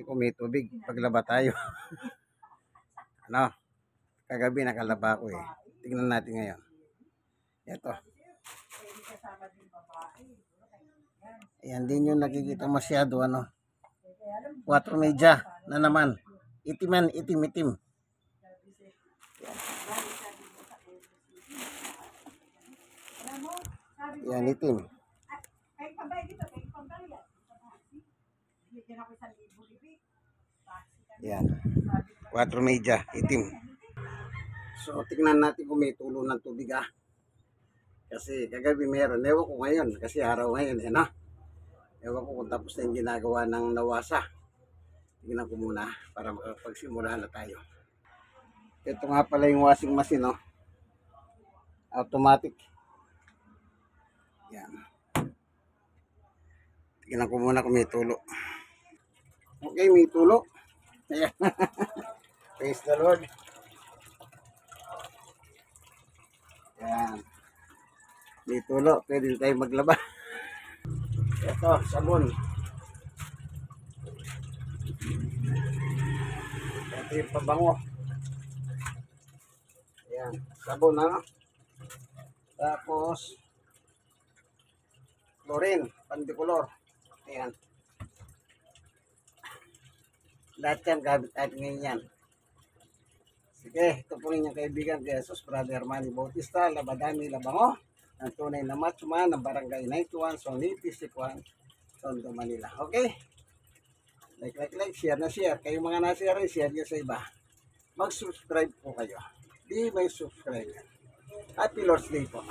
natin kung may tubig paglaba tayo. Ano? Kagabi nakalaba ko eh. Tingnan natin ngayon. Ito. Ayan, din yung nakikita masyado ano. 4 media na naman. Itiman, itim. Yan, itim. Yan. 4 media, itim. So, tingnan natin kung may tulo ng tubig ah. Kasi kagabi meron. Ewan ko ngayon. Kasi araw ngayon eh, no? Ewan ko kung tapos na yung ginagawa ng nawasa. Tingnan ko muna para makapagsimula na tayo. Ito nga pala yung washing machine, no? Automatic. Yan. Tingnan ko muna kung may tulo. Okay, may tulo. Ayan. Praise the Lord. Yan. May tulo. Pwede tayo maglaba. Ito, sabon. Ito yung pabango. Ayan. Sabon, ha? Tapos, chlorine, pandikulor. Ayan. Lahat yan, gamit natin ngayon yan. Sige, ito po inyong kaibigan, Jesus, Brother Manny Bautista, Labadami, Labango, ang tunay na matchman ng Barangay 91, Soniti, Sikwan, Tondo, Manila. Okay? Like, share na share. Kayo mga na-share, share nyo sa iba. Mag-subscribe po kayo. Di may subscribe yan. Happy Lord's Day po.